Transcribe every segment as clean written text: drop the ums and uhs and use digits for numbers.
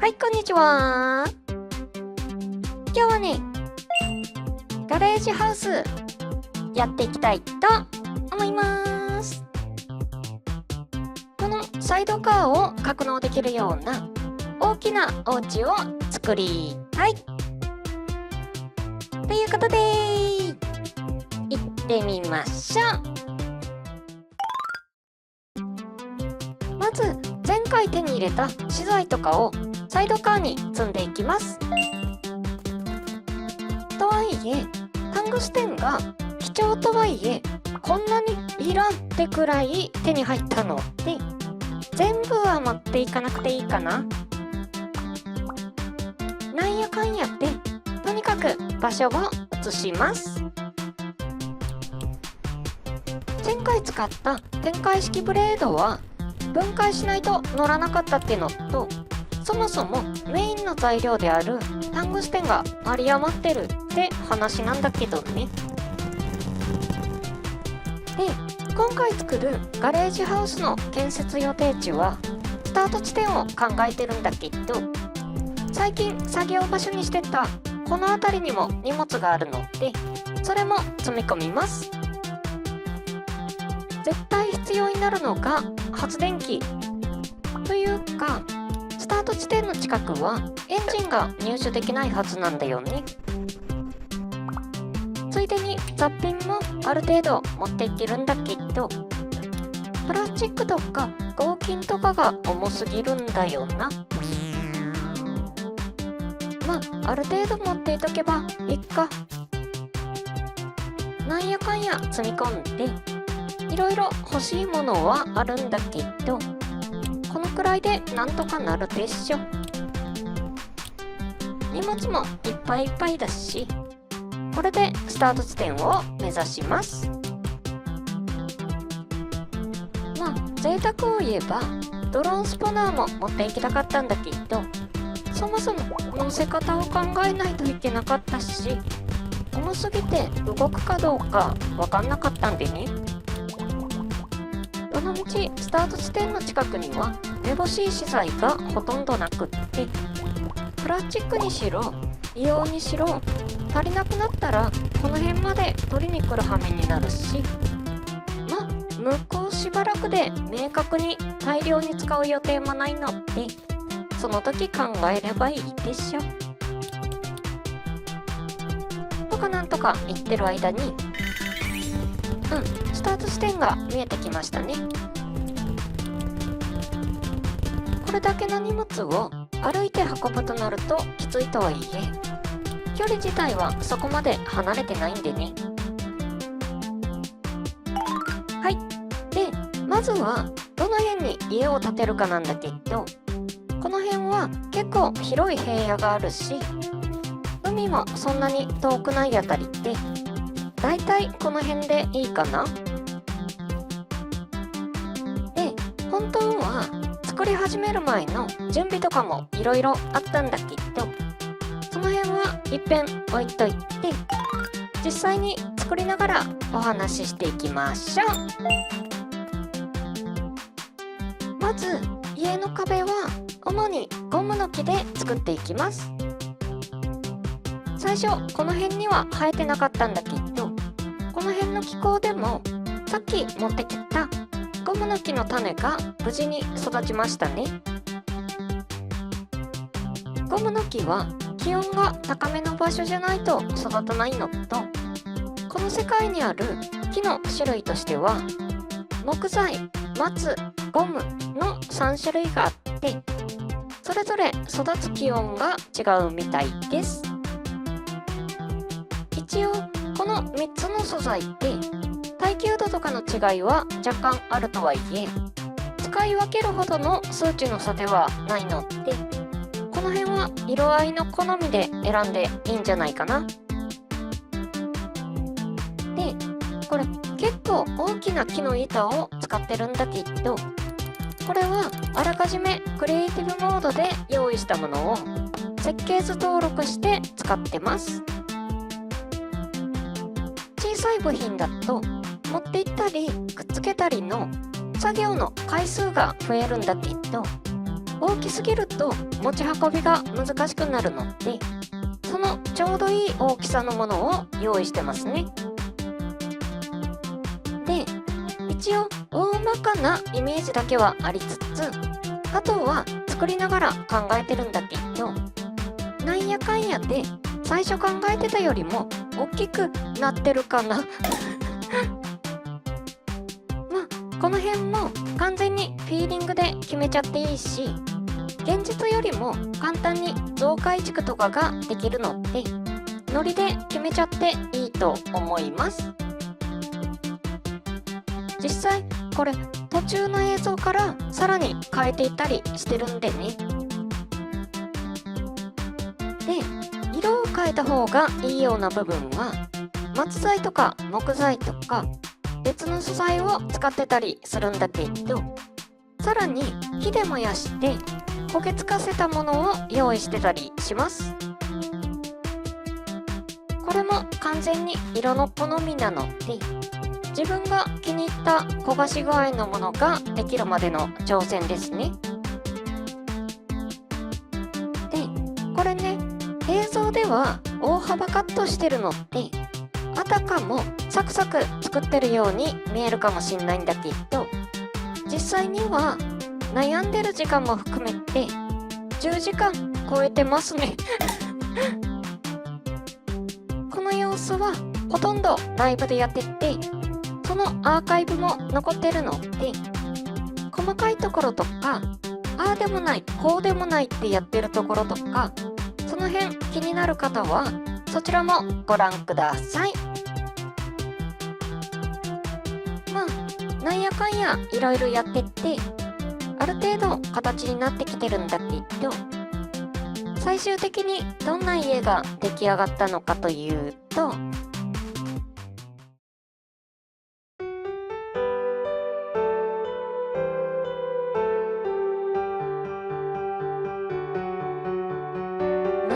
はい、こんにちは。今日はね、ガレージハウスやっていきたいと思います。このサイドカーを格納できるような大きなお家を作りたいということで、行ってみましょう。まず前回手に入れた資材とかをサイドカーに積んでいきます。とはいえタングステンが貴重とはいえこんなにいらんってくらい手に入ったので、全部は持っていかなくていいかな。なんやかんやってとにかく場所を移します。前回使った展開式ブレードは分解しないと乗らなかったってのと、そもそもメインの材料であるタングステンが有り余ってるって話なんだけどね。で、今回作るガレージハウスの建設予定地はスタート地点を考えてるんだけど、最近作業場所にしてたこの辺りにも荷物があるので、それも積み込みます。絶対必要になるのが発電機というか、スタート地点の近くはエンジンが入手できないはずなんだよね。ついでに雑品もある程度持っていけるんだけど、プラスチックとか合金とかが重すぎるんだよな。まあある程度持っていとけばいっか。なんやかんや積み込んでいろいろ欲しいものはあるんだけど、このくらいでなんとかなるでしょ。荷物もいっぱいいっぱいだし、これでスタート地点を目指します。まあ贅沢を言えばドローンスポナーも持っていきたかったんだけど、そもそも乗せ方を考えないといけなかったし、重すぎて動くかどうか分かんなかったんでね。どのみちスタート地点の近くにはめぼしい資材がほとんどなくって、プラスチックにしろ硫黄にしろ足りなくなったらこの辺まで取りに来る羽目になるし、まあ向こうしばらくで明確に大量に使う予定もないので、その時考えればいいでしょ。とかなんとか言ってる間に、スタート地点が見えてきましたね。これだけの荷物を歩いて運ぶとなるときついとはいえ、距離自体はそこまで離れてないんでね。はい。で、まずはどの辺に家を建てるかなんだけど、この辺は結構広い平野があるし、海もそんなに遠くないあたりで、だいたいこの辺でいいかな。で、本当は作り始める前の準備とかもいろいろあったんだけど、その辺は一遍置いといて、実際に作りながらお話ししていきましょう。まず家の壁は主にゴムの木で作っていきます。最初この辺には生えてなかったんだけど、この辺の気候でもさっき持ってきたゴムの木の種が無事に育ちましたね。ゴムの木は気温が高めの場所じゃないと育たないのと、この世界にある木の種類としては木材、松、ゴムの3種類があって、それぞれ育つ気温が違うみたいです。一応この3つの素材って耐久度とかの違いは若干あるとはいえ、使い分けるほどの数値の差ではないので、この辺は色合いの好みで選んでいいんじゃないかな。で、これ結構大きな木の板を使ってるんだけど、これはあらかじめクリエイティブモードで用意したものを設計図登録して使ってます。小さい部品だと持って行ったりくっつけたりの作業の回数が増えるんだけど、大きすぎると持ち運びが難しくなるので、そのちょうどいい大きさのものを用意してますね。で、一応大まかなイメージだけはありつつ、あとは作りながら考えてるんだけど、なんやかんやで最初考えてたよりも大きくなってるかな。まあこの辺も完全にフィーリングで決めちゃっていいし、現実よりも簡単に増改築とかができるので、ノリで決めちゃっていいと思います。実際これ途中の映像からさらに変えていったりしてるんでね。で、色を変えた方がいいような部分は松材とか木材とか別の素材を使ってたりするんだけど、さらに火で燃やして焦げつかせたものを用意してたりします。これも完全に色の好みなので、自分が気に入った焦がし具合のものができるまでの挑戦ですね。で、これね、映像では大幅カットしてるので、あたかもサクサク作ってるように見えるかもしんないんだけど、実際には悩んでる時間も含めて10時間超えてますね。この様子はほとんどライブでやってて、そのアーカイブも残ってるので、細かいところとか、ああでもないこうでもないってやってるところとか、その辺気になる方はそちらもご覧ください。まあなんやかんやいろいろやってってある程度形になってきてるんだけど、最終的にどんな家が出来上がったのかというと、な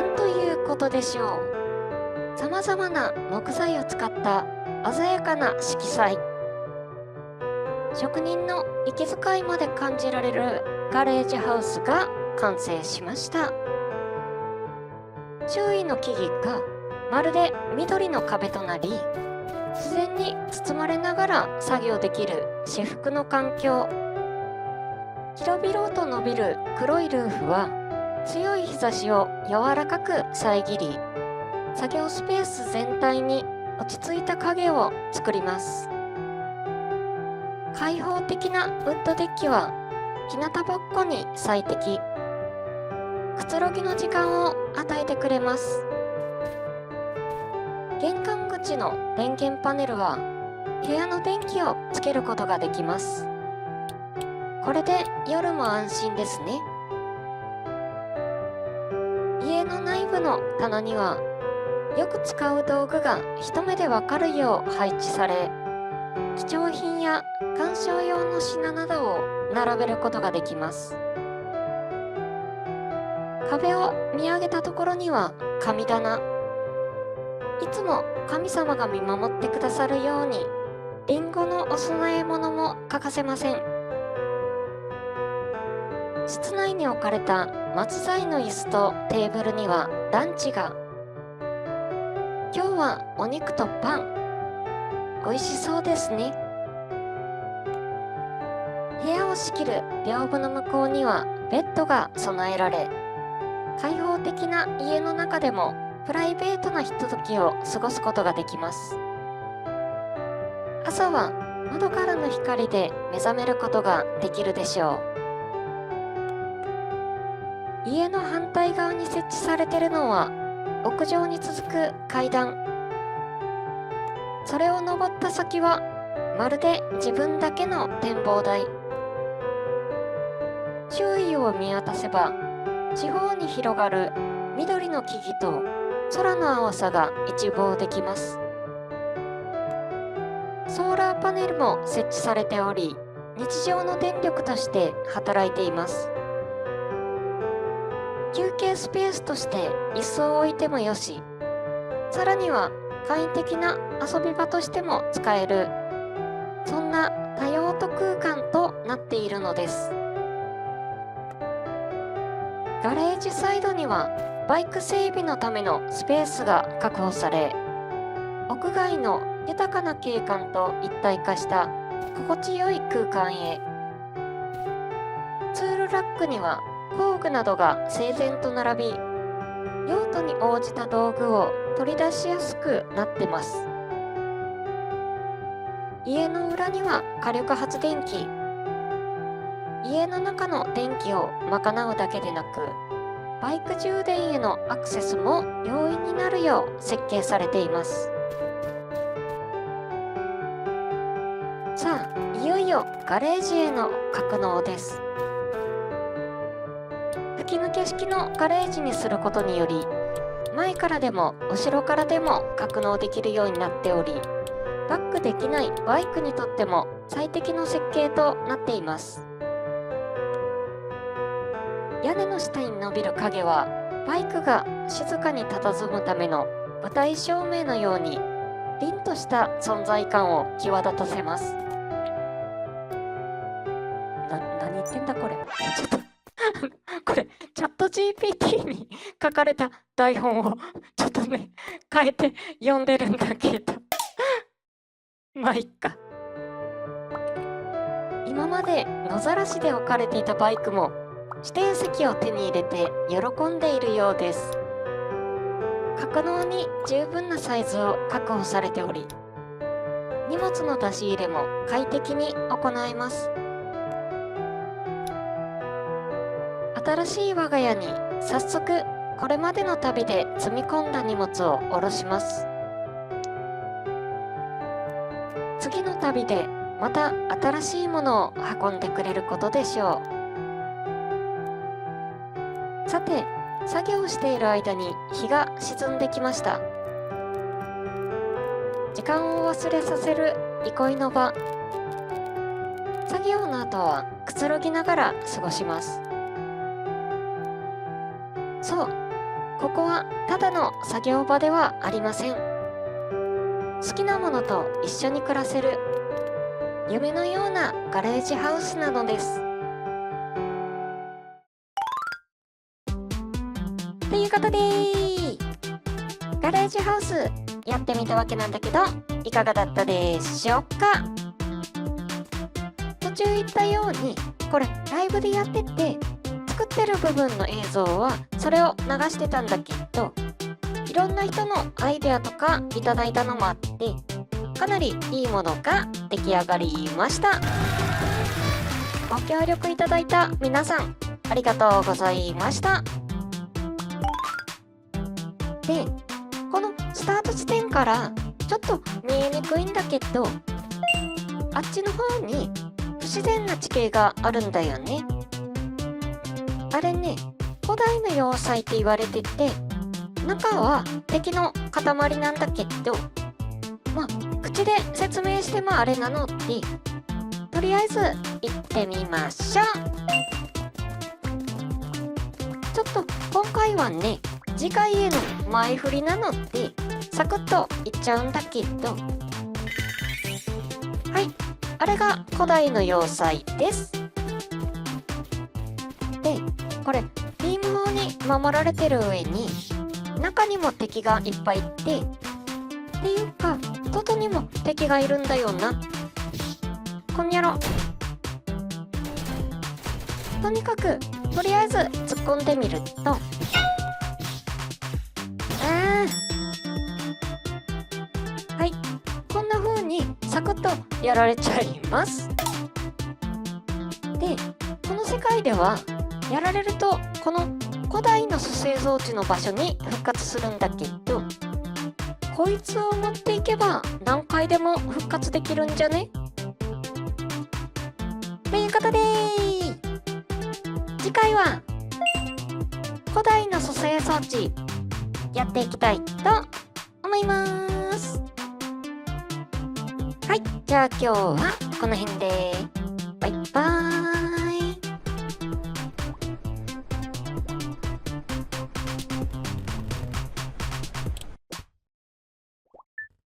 んということでしょう。さまざまな木材を使った鮮やかな色彩、職人の息遣いまで感じられるガレージハウスが完成しました。周囲の木々がまるで緑の壁となり、自然に包まれながら作業できる至福の環境。広々と伸びる黒いルーフは強い日差しを柔らかく遮り、作業スペース全体に落ち着いた影を作ります。開放的なウッドデッキは日向ぼっこに最適。くつろぎの時間を与えてくれます。玄関口の電源パネルは部屋の電気をつけることができます。これで夜も安心ですね。家の内部の棚にはよく使う道具が一目でわかるよう配置され、貴重品や鑑賞用の品などを並べることができます。壁を見上げたところには神棚。いつも神様が見守ってくださるように、リンゴのお供え物も欠かせません。室内に置かれた松材の椅子とテーブルにはランチが。今日はお肉とパン。美味しそうですね。部屋を仕切る屏風の向こうにはベッドが備えられ、開放的な家の中でもプライベートなひとときを過ごすことができます。朝は窓からの光で目覚めることができるでしょう。家の反対側に設置されているのは屋上に続く階段。それを登った先はまるで自分だけの展望台。周囲を見渡せば四方に広がる緑の木々と空の青さが一望できます。ソーラーパネルも設置されており、日常の電力として働いています。休憩スペースとして椅子を置いてもよし、さらには簡易的な遊び場としても使える、そんな多用途空間となっているのです。ガレージサイドにはバイク整備のためのスペースが確保され、屋外の豊かな景観と一体化した心地よい空間へ。ツールラックには工具などが整然と並び、用途に応じた道具を取り出しやすくなってます。家の裏には火力発電機。家の中の電気を賄うだけでなく、バイク充電へのアクセスも容易になるよう設計されています。さあ、いよいよガレージへの格納です。吹き抜け式のガレージにすることにより、前からでも後ろからでも格納できるようになっており、バックできないバイクにとっても最適の設計となっています。屋根の下に伸びる影は、バイクが静かに佇むための舞台照明のように、凛とした存在感を際立たせます。何言ってんだこれ。ちょっとこれ、チャット GPT に書かれた台本をちょっとね、変えて読んでるんだけど。まあいっか。今まで野ざらしで置かれていたバイクも、指定席を手に入れて喜んでいるようです。格納に十分なサイズを確保されており、荷物の出し入れも快適に行えます。新しい我が家に早速これまでの旅で積み込んだ荷物を下ろします。次の旅でまた新しいものを運んでくれることでしょう。さて、作業している間に日が沈んできました。時間を忘れさせる憩いの場。作業の後はくつろぎながら過ごします。そう、ここはただの作業場ではありません。好きなものと一緒に暮らせる夢のようなガレージハウスなのです。ということで、ガレージハウスやってみたわけなんだけど、いかがだったでしょうか。途中言ったように、これライブでやってて、作ってる部分の映像はそれを流してたんだけど、いろんな人のアイデアとかいただいたのもあって、かなりいいものが出来上がりました。ご協力いただいた皆さん、ありがとうございました。で、このスタート地点からちょっと見えにくいんだけど、あっちの方に不自然な地形があるんだよね。あれね、古代の要塞って言われてて、中は敵の塊なんだけど、まあ口で説明してもあれなので、とりあえず行ってみましょう。ちょっと今回はね、次回への前振りなのでサクッといっちゃうんだけど、はい、あれが古代の要塞です。で、これビーム砲に守られてる上に中にも敵がいっぱいいて、っていうか外にも敵がいるんだよな。こんにゃろ。とにかくとりあえず突っ込んでみると、はい、こんな風にサクッとやられちゃいます。で、この世界ではやられるとこの古代の蘇生装置の場所に復活するんだけど、こいつを持っていけば何回でも復活できるんじゃね。ということで、次回は古代の蘇生装置やっていきたいと思います。はい、じゃあ今日はこの辺でバイバーイ。